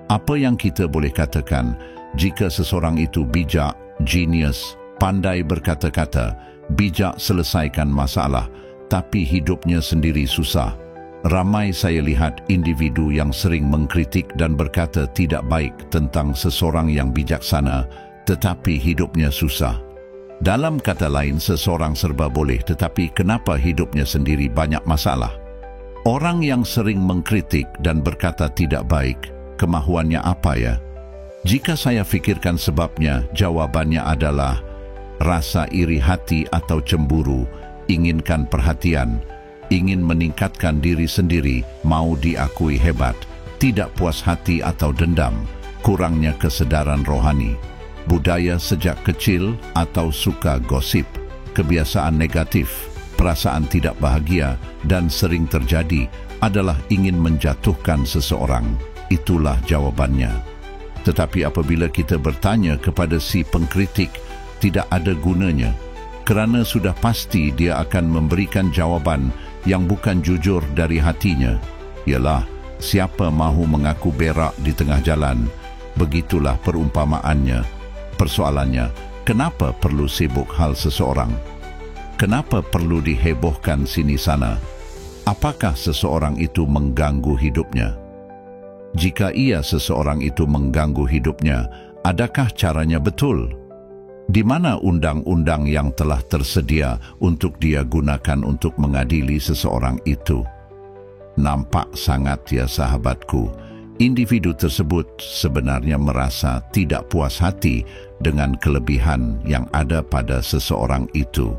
Apa yang kita boleh katakan jika seseorang itu bijak, genius, pandai berkata-kata, bijak selesaikan masalah, tapi hidupnya sendiri susah? Ramai saya lihat individu yang sering mengkritik dan berkata tidak baik tentang seseorang yang bijaksana, tetapi hidupnya susah. Dalam kata lain, seseorang serba boleh, tetapi kenapa hidupnya sendiri banyak masalah? Orang yang sering mengkritik dan berkata tidak baik, kemahuannya apa ya? Jika saya fikirkan sebabnya, jawabannya adalah rasa iri hati atau cemburu, inginkan perhatian, ingin meningkatkan diri sendiri, mau diakui hebat, tidak puas hati atau dendam, kurangnya kesedaran rohani, budaya sejak kecil atau suka gosip, kebiasaan negatif, perasaan tidak bahagia, dan sering terjadi adalah ingin menjatuhkan seseorang. Itulah jawabannya. Tetapi apabila kita bertanya kepada si pengkritik, tidak ada gunanya, kerana sudah pasti dia akan memberikan jawaban yang bukan jujur dari hatinya. Ialah, siapa mahu mengaku berak di tengah jalan? Begitulah perumpamaannya. Persoalannya, kenapa perlu sibuk hal seseorang? Kenapa perlu dihebohkan sini sana? Apakah seseorang itu mengganggu hidupnya? Jika seseorang itu mengganggu hidupnya, adakah caranya betul? Di mana undang-undang yang telah tersedia untuk dia gunakan untuk mengadili seseorang itu? Nampak sangat ya sahabatku, individu tersebut sebenarnya merasa tidak puas hati dengan kelebihan yang ada pada seseorang itu.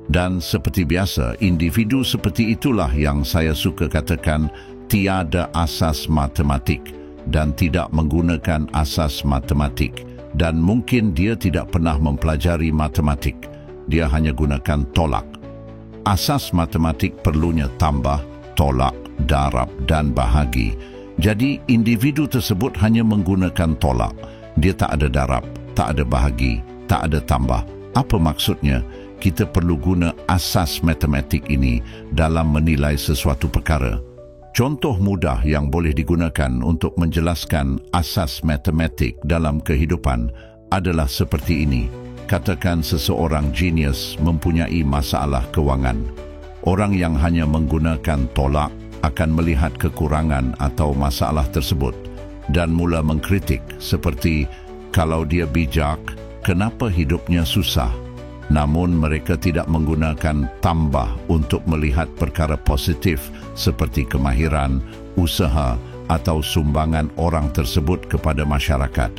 Dan seperti biasa, individu seperti itulah yang saya suka katakan tiada asas matematik dan tidak menggunakan asas matematik, dan mungkin dia tidak pernah mempelajari matematik. Dia hanya gunakan tolak. Asas matematik perlunya tambah, tolak, darab dan bahagi. Jadi individu tersebut hanya menggunakan tolak. Dia tak ada darab, tak ada bahagi, tak ada tambah. Apa maksudnya? Kita perlu guna asas matematik ini dalam menilai sesuatu perkara. Contoh mudah yang boleh digunakan untuk menjelaskan asas matematik dalam kehidupan adalah seperti ini. Katakan seseorang genius mempunyai masalah kewangan. Orang yang hanya menggunakan tolak akan melihat kekurangan atau masalah tersebut dan mula mengkritik seperti, kalau dia bijak, kenapa hidupnya susah? Namun mereka tidak menggunakan tambah untuk melihat perkara positif seperti kemahiran, usaha atau sumbangan orang tersebut kepada masyarakat.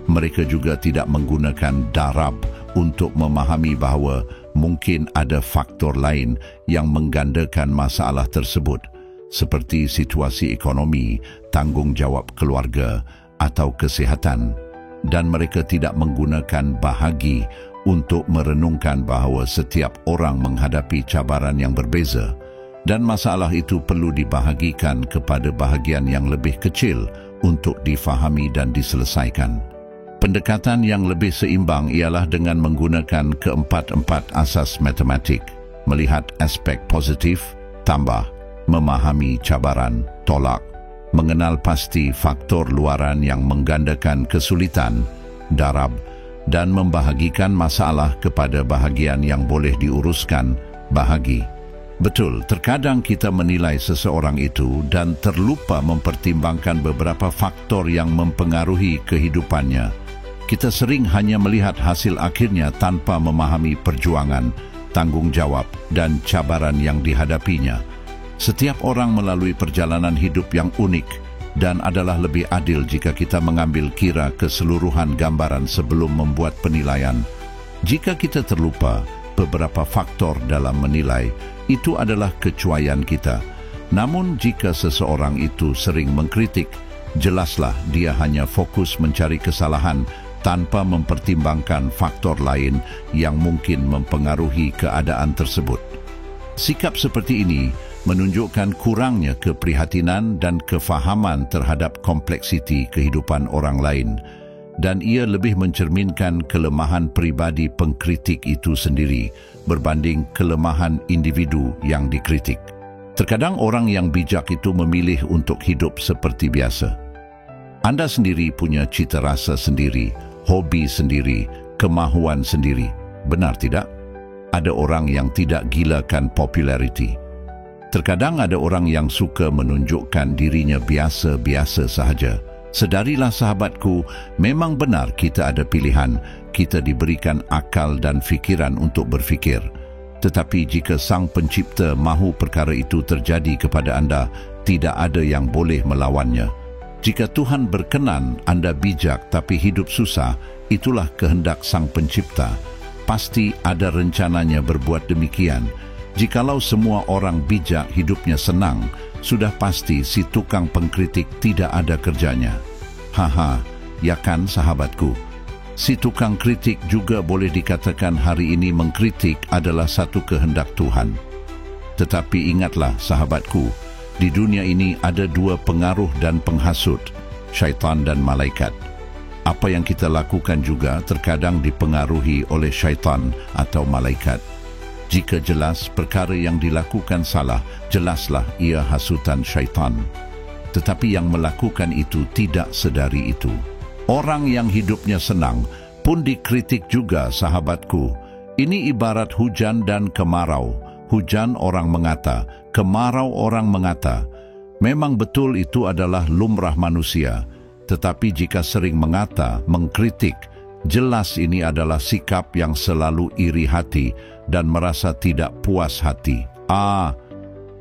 Mereka juga tidak menggunakan darab untuk memahami bahawa mungkin ada faktor lain yang menggandakan masalah tersebut, seperti situasi ekonomi, tanggungjawab keluarga atau kesihatan. Dan mereka tidak menggunakan bahagi untuk merenungkan bahawa setiap orang menghadapi cabaran yang berbeza dan masalah itu perlu dibahagikan kepada bahagian yang lebih kecil untuk difahami dan diselesaikan. Pendekatan yang lebih seimbang ialah dengan menggunakan keempat-empat asas matematik, melihat aspek positif, tambah, memahami cabaran, tolak, mengenal pasti faktor luaran yang menggandakan kesulitan, darab, dan membahagikan masalah kepada bahagian yang boleh diuruskan, bahagi. Betul, terkadang kita menilai seseorang itu dan terlupa mempertimbangkan beberapa faktor yang mempengaruhi kehidupannya. Kita sering hanya melihat hasil akhirnya tanpa memahami perjuangan, tanggungjawab, dan cabaran yang dihadapinya. Setiap orang melalui perjalanan hidup yang unik dan adalah lebih adil jika kita mengambil kira keseluruhan gambaran sebelum membuat penilaian. Jika kita terlupa beberapa faktor dalam menilai, itu adalah kecuaian kita. Namun jika seseorang itu sering mengkritik, jelaslah dia hanya fokus mencari kesalahan tanpa mempertimbangkan faktor lain yang mungkin mempengaruhi keadaan tersebut. Sikap seperti ini menunjukkan kurangnya keprihatinan dan kefahaman terhadap kompleksiti kehidupan orang lain, dan ia lebih mencerminkan kelemahan pribadi pengkritik itu sendiri berbanding kelemahan individu yang dikritik. Terkadang orang yang bijak itu memilih untuk hidup seperti biasa. Anda sendiri punya cita rasa sendiri, hobi sendiri, kemahuan sendiri. Benar tidak? Ada orang yang tidak gilakan populariti. Terkadang ada orang yang suka menunjukkan dirinya biasa-biasa sahaja. Sedarilah sahabatku, memang benar kita ada pilihan, kita diberikan akal dan fikiran untuk berfikir. Tetapi jika Sang Pencipta mahu perkara itu terjadi kepada anda, tidak ada yang boleh melawannya. Jika Tuhan berkenan anda bijak tapi hidup susah, itulah kehendak Sang Pencipta. Pasti ada rencananya berbuat demikian. Jikalau semua orang bijak hidupnya senang, sudah pasti si tukang pengkritik tidak ada kerjanya. Haha, ya kan sahabatku? Si tukang kritik juga boleh dikatakan hari ini mengkritik adalah satu kehendak Tuhan. Tetapi ingatlah sahabatku, di dunia ini ada dua pengaruh dan penghasut, syaitan dan malaikat. Apa yang kita lakukan juga terkadang dipengaruhi oleh syaitan atau malaikat. Jika jelas perkara yang dilakukan salah, jelaslah ia hasutan syaitan. Tetapi yang melakukan itu tidak sedari itu. Orang yang hidupnya senang pun dikritik juga sahabatku. Ini ibarat hujan dan kemarau. Hujan orang mengata, kemarau orang mengata. Memang betul itu adalah lumrah manusia. Tetapi jika sering mengata, mengkritik, jelas ini adalah sikap yang selalu iri hati dan merasa tidak puas hati.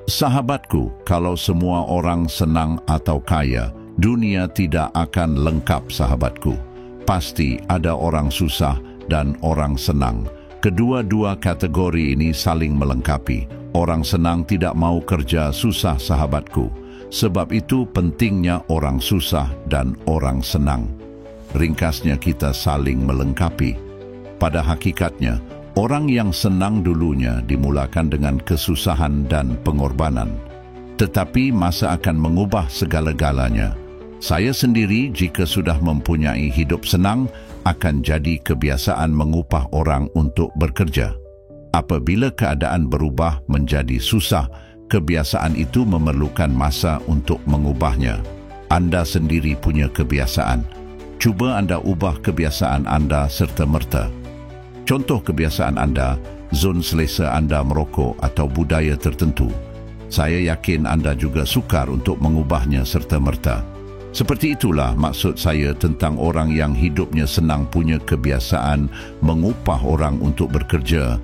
Sahabatku, kalau semua orang senang atau kaya, dunia tidak akan lengkap sahabatku. Pasti ada orang susah dan orang senang. Kedua-dua kategori ini saling melengkapi. Orang senang tidak mau kerja susah sahabatku. Sebab itu pentingnya orang susah dan orang senang. Ringkasnya kita saling melengkapi. Pada hakikatnya, orang yang senang dulunya dimulakan dengan kesusahan dan pengorbanan. Tetapi masa akan mengubah segala-galanya. Saya sendiri jika sudah mempunyai hidup senang, akan jadi kebiasaan mengupah orang untuk bekerja. Apabila keadaan berubah menjadi susah, kebiasaan itu memerlukan masa untuk mengubahnya. Anda sendiri punya kebiasaan. Cuba anda ubah kebiasaan anda serta-merta. Contoh kebiasaan anda, zon selesa anda merokok atau budaya tertentu. Saya yakin anda juga sukar untuk mengubahnya serta-merta. Seperti itulah maksud saya tentang orang yang hidupnya senang punya kebiasaan mengupah orang untuk bekerja.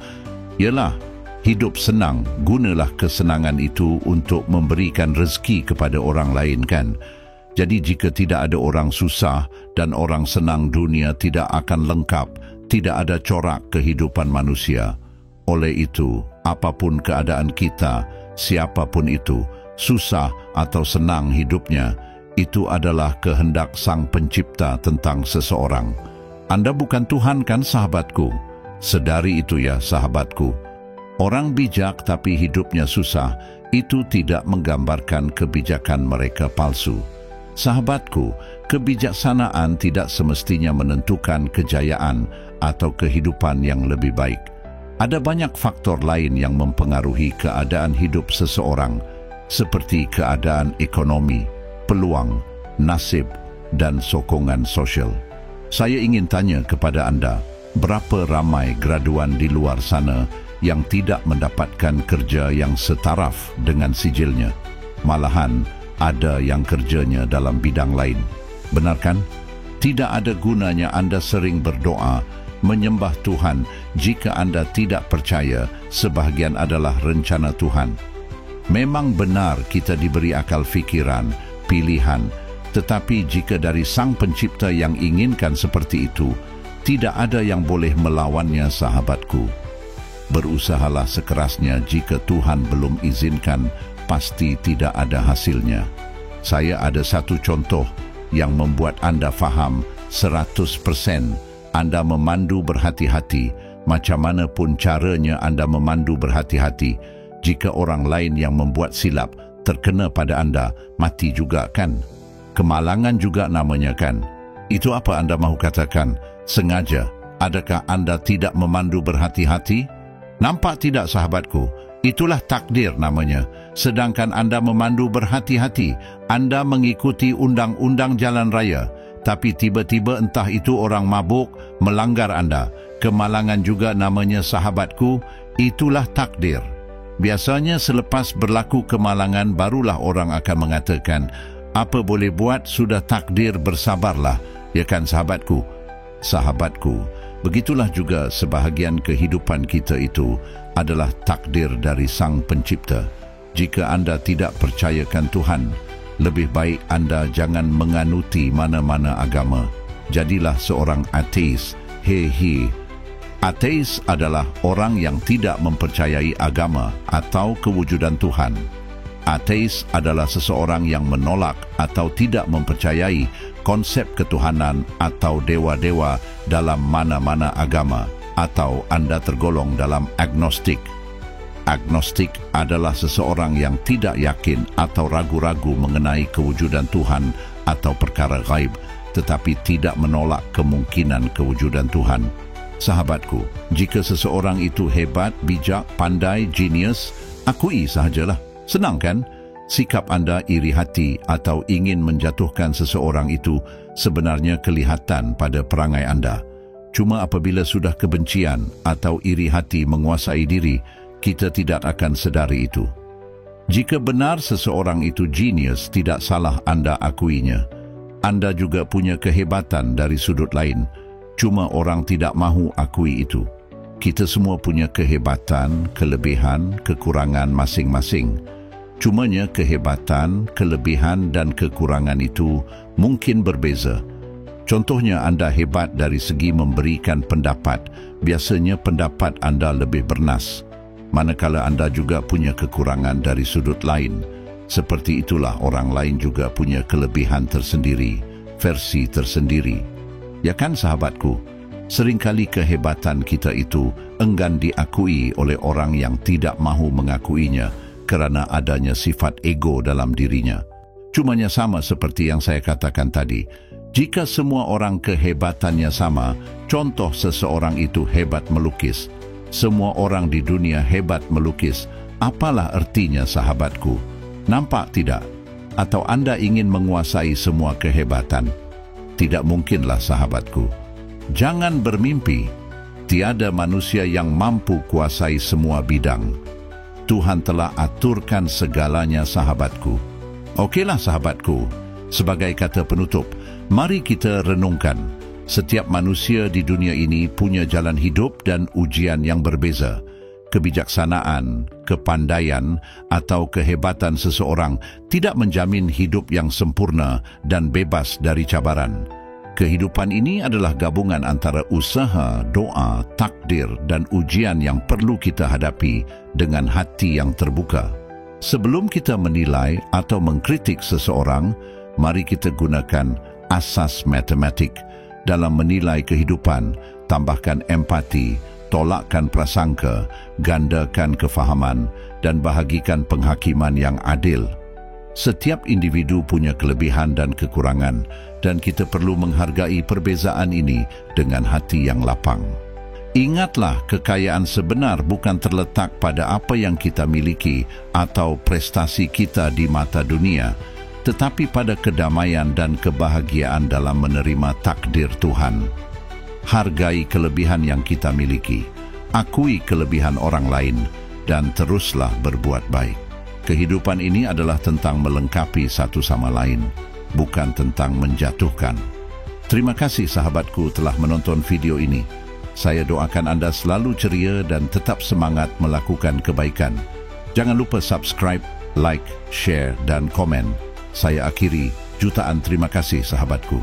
Ialah, hidup senang, gunalah kesenangan itu untuk memberikan rezeki kepada orang lain kan. Jadi jika tidak ada orang susah dan orang senang, dunia tidak akan lengkap, tidak ada corak kehidupan manusia. Oleh itu, apapun keadaan kita, siapapun itu, susah atau senang hidupnya, itu adalah kehendak Sang Pencipta tentang seseorang. Anda bukan Tuhan kan sahabatku? Sedari itu ya sahabatku. Orang bijak tapi hidupnya susah, itu tidak menggambarkan kebijakan mereka palsu. Sahabatku, kebijaksanaan tidak semestinya menentukan kejayaan atau kehidupan yang lebih baik. Ada banyak faktor lain yang mempengaruhi keadaan hidup seseorang, seperti keadaan ekonomi, peluang, nasib, dan sokongan sosial. Saya ingin tanya kepada anda, berapa ramai graduan di luar sana yang tidak mendapatkan kerja yang setaraf dengan sijilnya? Malahan, ada yang kerjanya dalam bidang lain. Benar kan? Tidak ada gunanya anda sering berdoa, menyembah Tuhan, jika anda tidak percaya sebahagian adalah rencana Tuhan. Memang benar kita diberi akal fikiran, pilihan, tetapi jika dari Sang Pencipta yang inginkan seperti itu, tidak ada yang boleh melawannya sahabatku. Berusahalah sekerasnya, jika Tuhan belum izinkan, pasti tidak ada hasilnya. Saya ada satu contoh yang membuat anda faham 100%. Anda memandu berhati-hati, macam mana pun caranya anda memandu berhati-hati. Jika orang lain yang membuat silap terkena pada anda, mati juga kan? Kemalangan juga namanya kan? Itu apa anda mahu katakan? Sengaja? Adakah anda tidak memandu berhati-hati? Nampak tidak sahabatku? Itulah takdir namanya. Sedangkan Anda memandu berhati-hati, Anda mengikuti undang-undang jalan raya, tapi tiba-tiba entah itu orang mabuk melanggar Anda. Kemalangan juga namanya sahabatku, itulah takdir. Biasanya selepas berlaku kemalangan barulah orang akan mengatakan, apa boleh buat, sudah takdir, bersabarlah. Ya kan sahabatku? Sahabatku, begitulah juga sebahagian kehidupan kita itu adalah takdir dari Sang Pencipta. Jika Anda tidak percayakan Tuhan, lebih baik Anda jangan menganuti mana-mana agama. Jadilah seorang ateis. He. Ateis adalah orang yang tidak mempercayai agama atau kewujudan Tuhan. Ateis adalah seseorang yang menolak atau tidak mempercayai konsep ketuhanan atau dewa-dewa dalam mana-mana agama, atau Anda tergolong dalam agnostik. Agnostik adalah seseorang yang tidak yakin atau ragu-ragu mengenai kewujudan Tuhan atau perkara gaib, tetapi tidak menolak kemungkinan kewujudan Tuhan. Sahabatku, jika seseorang itu hebat, bijak, pandai, genius, akui sahajalah. Senang kan? Sikap Anda iri hati atau ingin menjatuhkan seseorang itu sebenarnya kelihatan pada perangai Anda. Cuma apabila sudah kebencian atau iri hati menguasai diri, kita tidak akan sedari itu. Jika benar seseorang itu genius, tidak salah Anda akuinya. Anda juga punya kehebatan dari sudut lain. Cuma orang tidak mahu akui itu. Kita semua punya kehebatan, kelebihan, kekurangan masing-masing. Cumanya kehebatan, kelebihan dan kekurangan itu mungkin berbeza. Contohnya Anda hebat dari segi memberikan pendapat, biasanya pendapat Anda lebih bernas. Manakala Anda juga punya kekurangan dari sudut lain. Seperti itulah orang lain juga punya kelebihan tersendiri, versi tersendiri. Ya kan sahabatku? Seringkali kehebatan kita itu enggan diakui oleh orang yang tidak mahu mengakuinya kerana adanya sifat ego dalam dirinya. Cumanya sama seperti yang saya katakan tadi. Jika semua orang kehebatannya sama, contoh seseorang itu hebat melukis. Semua orang di dunia hebat melukis. Apalah artinya sahabatku? Nampak tidak? Atau Anda ingin menguasai semua kehebatan? Tidak mungkinlah sahabatku. Jangan bermimpi. Tiada manusia yang mampu kuasai semua bidang. Tuhan telah aturkan segalanya sahabatku. Okeylah sahabatku, sebagai kata penutup, mari kita renungkan. Setiap manusia di dunia ini punya jalan hidup dan ujian yang berbeza. Kebijaksanaan, kepandaian atau kehebatan seseorang tidak menjamin hidup yang sempurna dan bebas dari cabaran. Kehidupan ini adalah gabungan antara usaha, doa, takdir dan ujian yang perlu kita hadapi dengan hati yang terbuka. Sebelum kita menilai atau mengkritik seseorang, mari kita gunakan asas matematik. Dalam menilai kehidupan, tambahkan empati, tolakkan prasangka, gandakan kefahaman, dan bahagikan penghakiman yang adil. Setiap individu punya kelebihan dan kekurangan, dan kita perlu menghargai perbezaan ini dengan hati yang lapang. Ingatlah, kekayaan sebenar bukan terletak pada apa yang kita miliki atau prestasi kita di mata dunia, tetapi pada kedamaian dan kebahagiaan dalam menerima takdir Tuhan. Hargai kelebihan yang kita miliki, akui kelebihan orang lain, dan teruslah berbuat baik. Kehidupan ini adalah tentang melengkapi satu sama lain, bukan tentang menjatuhkan. Terima kasih sahabatku telah menonton video ini. Saya doakan Anda selalu ceria dan tetap semangat melakukan kebaikan. Jangan lupa subscribe, like, share dan komen. Saya akhiri, jutaan terima kasih sahabatku.